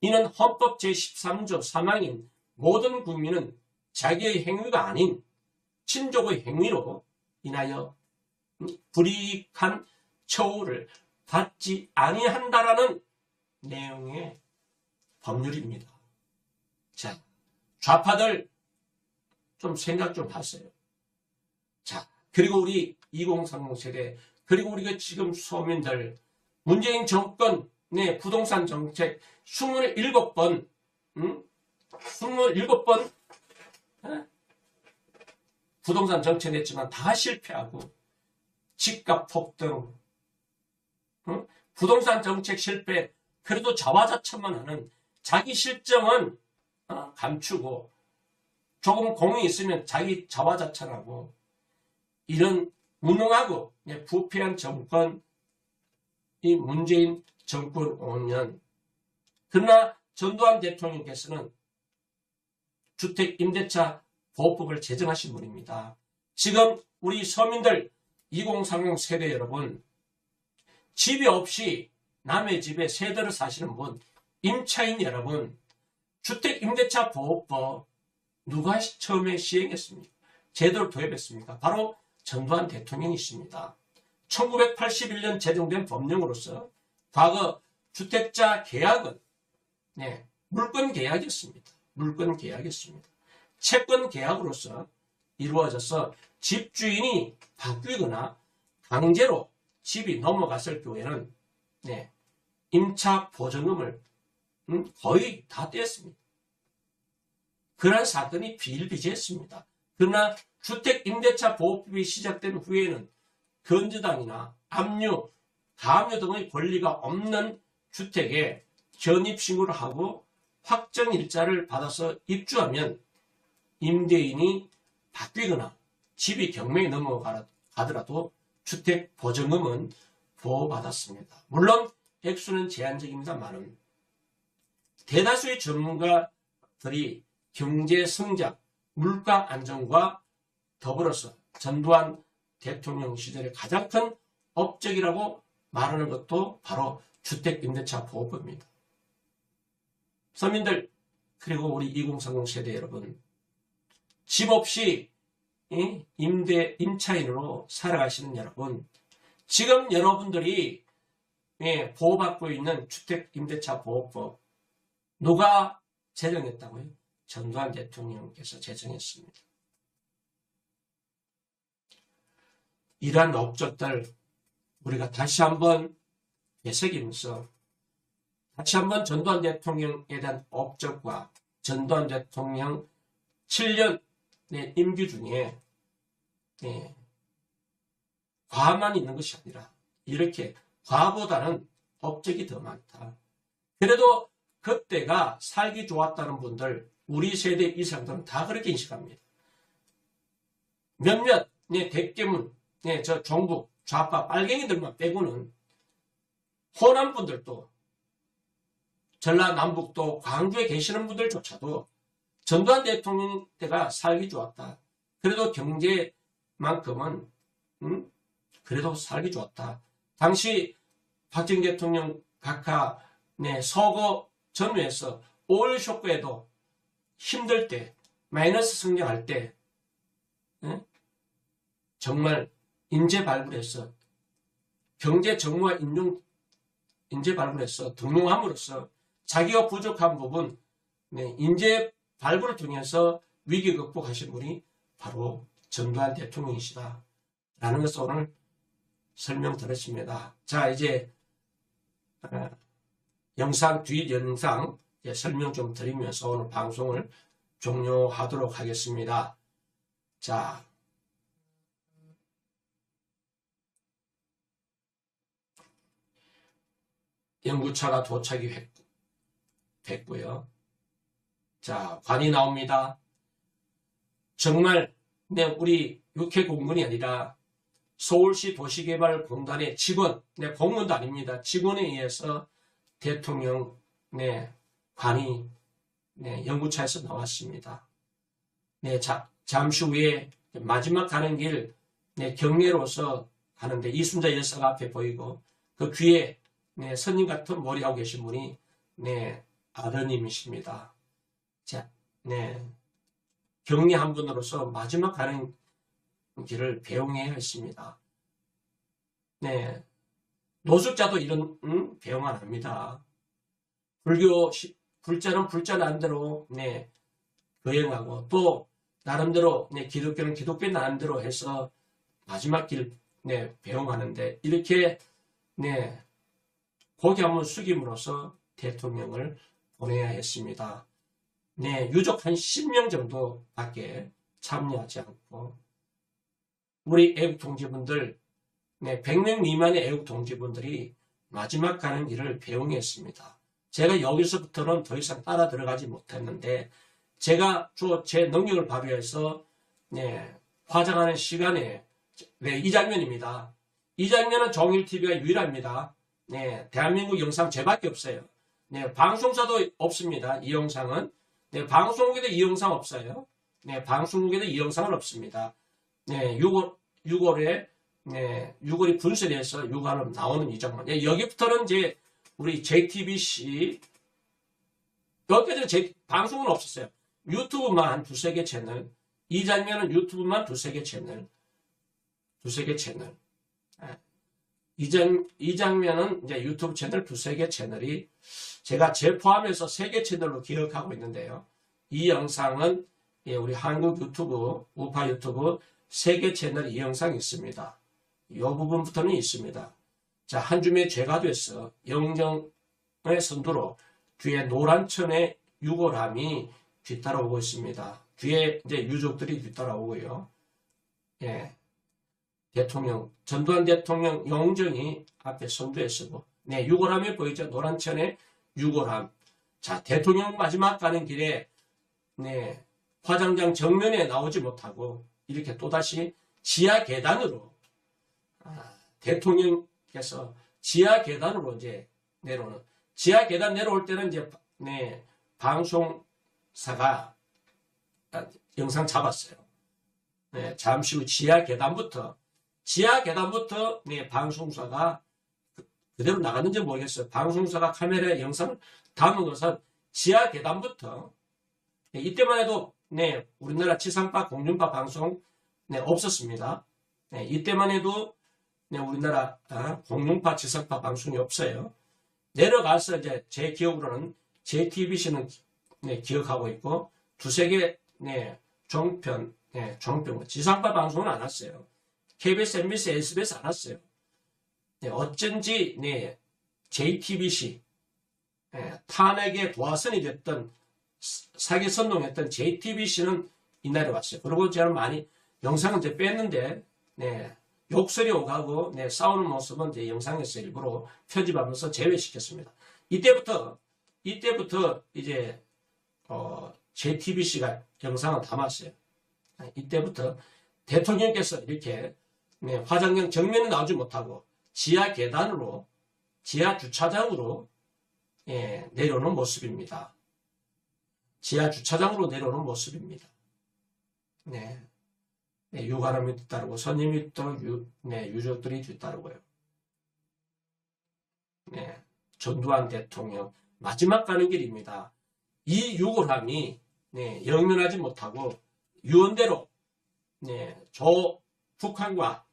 이는 헌법 제13조 3항인 모든 국민은 자기의 행위가 아닌 친족의 행위로 인하여 불이익한 처우를 받지 아니한다라는 내용의 법률입니다. 자, 좌파들 좀 생각 좀 하세요. 자, 그리고 우리 2030 세대, 그리고 우리가 지금 서민들, 문재인 정권 내 부동산 정책 27번, 27번 부동산 정책 냈지만 다 실패하고 집값 폭등, 부동산 정책 실패, 그래도 자화자찬만 하는 자기 실정은 감추고 조금 공이 있으면 자기 자화자찬하고 이런 무능하고 부패한 정권, 이 문재인 정권 5년. 그러나 전두환 대통령께서는 주택 임대차 보호법을 제정하신 분입니다. 지금 우리 서민들 2030 세대 여러분, 집이 없이 남의 집에 세대를 사시는 분, 임차인 여러분, 주택 임대차 보호법 누가 처음에 시행했습니까? 제대로 도입했습니까? 바로 전두환 대통령이십니다. 1981년 제정된 법령으로서 과거 주택자 계약은 물권 계약이었습니다. 물권 계약이었습니다. 채권 계약으로서 이루어져서 집주인이 바뀌거나 강제로 집이 넘어갔을 경우에는 임차 보증금을 거의 다 떼었습니다. 그러한 사건이 비일비재했습니다. 그러나 주택임대차 보호법이 시작된 후에는 건조당이나 압류, 가압류 등의 권리가 없는 주택에 전입신고를 하고 확정일자를 받아서 입주하면 임대인이 바뀌거나 집이 경매에 넘어가더라도 주택보증금은 보호받았습니다. 물론 액수는 제한적입니다만 대다수의 전문가들이 경제 성장, 물가 안정과 더불어서 전두환 대통령 시절의 가장 큰 업적이라고 말하는 것도 바로 주택임대차 보호법입니다. 서민들, 그리고 우리 2030 세대 여러분, 집 없이 임차인으로 살아가시는 여러분, 지금 여러분들이 보호받고 있는 주택임대차 보호법 누가 제정했다고요? 전두환 대통령께서 제정했습니다. 이러한 업적들 우리가 다시 한번 되새기면서 다시 한번 전두환 대통령에 대한 업적과 전두환 대통령 7년 임기 중에 과만 있는 것이 아니라 이렇게 과보다는 업적이 더 많다. 그래도 그때가 살기 좋았다는 분들, 우리 세대 이상들은 다 그렇게 인식합니다. 몇몇 대깨문, 저 종북, 좌파, 빨갱이들만 빼고는 호남 분들도 전라남북도 광주에 계시는 분들조차도 전두환 대통령 때가 살기 좋았다. 그래도 경제만큼은 그래도 살기 좋았다. 당시 박정희 대통령 각하 서거 전후에서 오일 쇼크에도 힘들 때, 마이너스 성장할 때 정말 인재 발굴해서 경제 정무와 인재 발굴해서 등용함으로써 자기가 부족한 부분 인재 발굴을 통해서 위기 극복하신 분이 바로 전두환 대통령이시다 라는 것을 오늘 설명드렸습니다. 자, 이제 뒷 영상 설명 좀 드리면서 오늘 방송을 종료하도록 하겠습니다. 자, 연구차가 도착이 됐고요. 자, 관이 나옵니다. 정말 우리 육해공군이 아니라 서울시 도시개발공단의 직원, 공무원도 아닙니다. 직원에 의해서 대통령 관이 연구차에서 나왔습니다. 잠시 후에 마지막 가는 길 경례로서 가는데 이순자 열사가 앞에 보이고 그 귀에 선님 같은 머리하고 계신 분이 아드님이십니다. 자, 격리 한 분으로서 마지막 가는 길을 배웅해야 했습니다. 네. 노숙자도 이런 배웅 안 합니다. 불자는 불자 나름대로 네, 거행하고 또 나름대로 네, 기독교는 기독교 나름대로 해서 마지막 길 네, 배웅하는데 이렇게 네, 고개 한번 숙임으로써 대통령을 보내야 했습니다. 네, 유족 한 10명 정도밖에 참여하지 않고 우리 애국 동지분들 네, 100명 미만의 애국 동지분들이 마지막 가는 길을 배웅했습니다. 제가 여기서부터는 더 이상 따라 들어가지 못했는데 제가 제 능력을 발휘해서 네, 화장하는 시간에 네, 이 장면입니다. 이 장면은 종일TV가 유일합니다. 네, 대한민국 영상 제밖에 없어요. 네, 방송사도 없습니다. 이 영상은. 네, 방송국에도 이 영상 없어요. 네, 방송국에도 이 영상은 없습니다. 네, 6월에 네, 6월이 분쇄돼서 6월은 나오는 이 장면. 네, 여기부터는 이제 우리 JTBC 여기까지는 방송은 없었어요. 유튜브만 한 두세 개 채널. 이 장면은 유튜브만 두세 개 채널. 두세 개 채널. 이 장면은 이제 유튜브 채널 두세 개 채널이 제가 포함해서 세 개 채널로 기억하고 있는데요. 이 영상은 예, 우리 한국 유튜브, 우파 유튜브 세 개 채널 이 영상이 있습니다. 이 부분부터는 있습니다. 자, 한 줌의 죄가 됐어. 영정의 선두로 뒤에 노란천의 유골함이 뒤따라오고 있습니다. 뒤에 이제 유족들이 뒤따라오고요. 예. 대통령, 전두환 대통령 영정이 앞에 선두에 서고, 네, 유골함이 보이죠? 노란천의 유골함. 자, 대통령 마지막 가는 길에, 네, 화장장 정면에 나오지 못하고, 이렇게 또다시 지하 계단으로, 대통령께서 지하 계단으로 이제 내려오는, 지하 계단 내려올 때는 이제, 네, 방송사가 영상 잡았어요. 네, 잠시 후 지하 계단부터 네, 방송사가 그대로 나갔는지 모르겠어요. 방송사가 카메라에 영상을 담은 것은 지하 계단부터 네, 이때만 해도 네, 우리나라 지상파 공중파 방송 네, 없었습니다. 네, 이때만 해도 네, 우리나라 공중파 지상파 방송이 없어요. 내려가서 이제 제 기억으로는 JTBC는 네, 기억하고 있고 두세 개 네, 종편 지상파 방송은 안 왔어요. KBS, MBC, SBS 안 왔어요. 네, 어쩐지 네, JTBC 탄핵의 도화선이 됐던 사기 선동했던 JTBC는 이날에 왔어요. 그리고 저는 많이 영상은 이제 뺐는데 네, 욕설이 오가고 네, 싸우는 모습은 이제 영상에서 일부러 편집하면서 제외시켰습니다. 이때부터 이제 JTBC가 영상을 담았어요. 이때부터 대통령께서 이렇게 네, 화장장 정면에 나오지 못하고 지하 계단으로 지하 주차장으로 예, 내려오는 모습입니다. 지하 주차장으로 내려오는 모습입니다. 네, 네 유가람이 뒤따르고 선임이 뒤따르고 네, 유족들이 뒤따르고요. 네, 전두환 대통령 마지막 가는 길입니다. 이 유골함이 네, 영면하지 못하고 유언대로 네, 북한과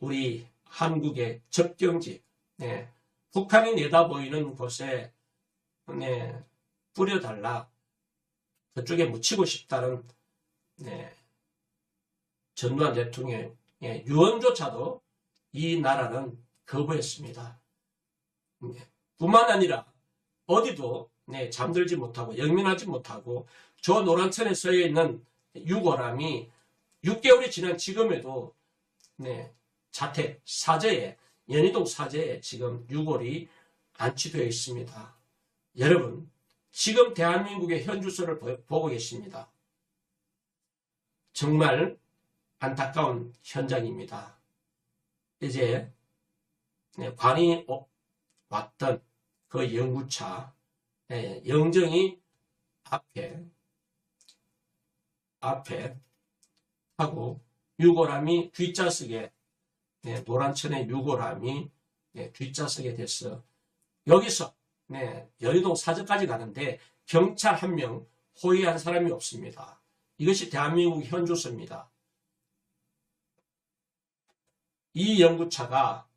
우리 한국의 접경지, 네, 북한이 내다보이는 곳에 네, 뿌려달라. 그쪽에 묻히고 싶다는 네, 전두환 대통령의 유언조차도 이 나라는 거부했습니다. 네, 뿐만 아니라 어디도 네, 잠들지 못하고 영면하지 못하고 저 노란천에 서 있는 유골함이 6개월이 지난 지금에도 네, 연희동 사제에 지금 유골이 안치되어 있습니다. 여러분, 지금 대한민국의 현주소를 보고 계십니다. 정말 안타까운 현장입니다. 이제 관이 왔던 그 영구차 영정이 앞에 하고 유골함이 뒷좌석에 노란천의 유골함이 뒷좌석에 됐어. 여기서 연희동 사저까지 가는데 경찰 한 명 호위한 사람이 없습니다. 이것이 대한민국 현주소입니다. 이 연구차가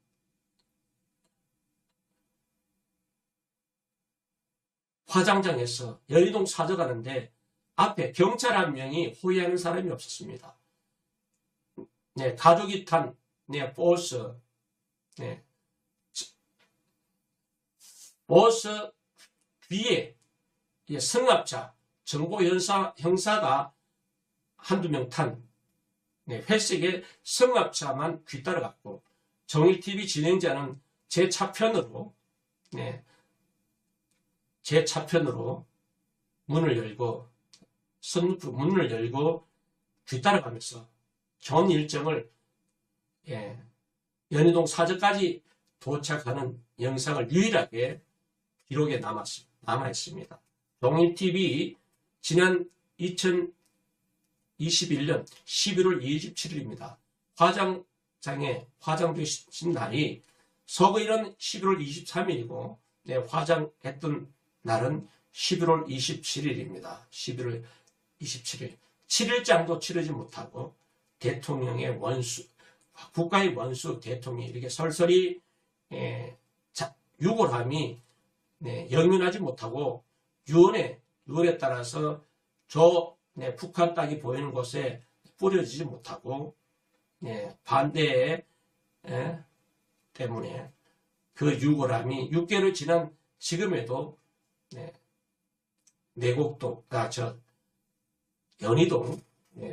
화장장에서 연희동 사저 가는데 앞에 경찰 한 명이 호위하는 사람이 없었습니다. 네, 가족이 탄 버스, 네, 버스 뒤에 승합차, 형사가 한두 명 탄 회색의 승합차만 뒤따라갔고, 정일TV 진행자는 제 차편으로 문을 열고, 선루프 문을 열고 뒤따라가면서 전 일정을 연희동 사저까지 도착하는 영상을 유일하게 기록에 남아 있습니다. 정일TV 지난 2021년 11월 27일입니다. 화장장에 화장되신 날이 서거일은 11월 23일이고 화장했던 날은 11월 27일입니다. 11월 27일. 7일장도 치르지 못하고 대통령의 원수, 국가의 원수 대통령이 이렇게 설설이 유골함이 영면하지 못하고 유언에 따라서 북한 땅이 보이는 곳에 뿌려지지 못하고 반대 때문에 그 유골함이 6개월 지난 지금에도 내곡동, 연희동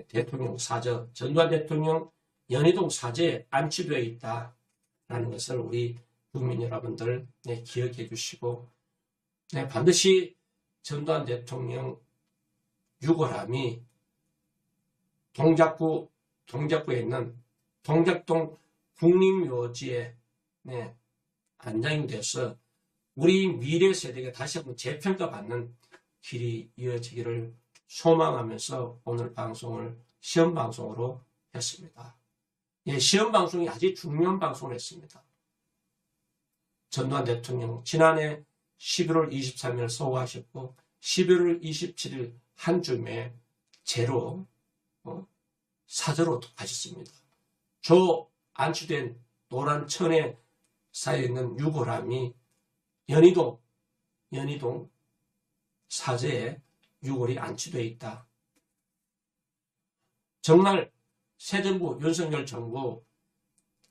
대통령 사저, 전두환 대통령 연희동 사저에 안치되어 있다라는 것을 우리 국민 여러분들 기억해 주시고 반드시 전두환 대통령 유골함이 동작구에 있는 동작동 국립묘지에 안장이 돼서 우리 미래 세대가 다시 한번 재평가받는 길이 이어지기를 소망하면서 오늘 방송을 시험방송으로 했습니다. 시험방송이 아주 중요한 방송을 했습니다. 전두환 대통령 지난해 11월 23일 소거하셨고 11월 27일 한 줌에 제로 사저로 가셨습니다. 안치된 노란 천에 쌓여있는 유골함이 연희동 사저에 유골이 안치되어 있다. 정말 새 정부, 윤석열 정부,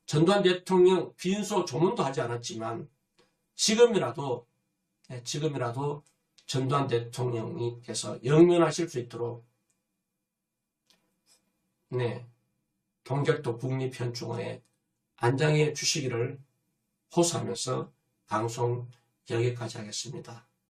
전두환 대통령 빈소 조문도 하지 않았지만 지금이라도 전두환 대통령님께서 영면하실 수 있도록 동작도 국립현충원에 안장해 주시기를 호소하면서 방송 여기까지 하겠습니다.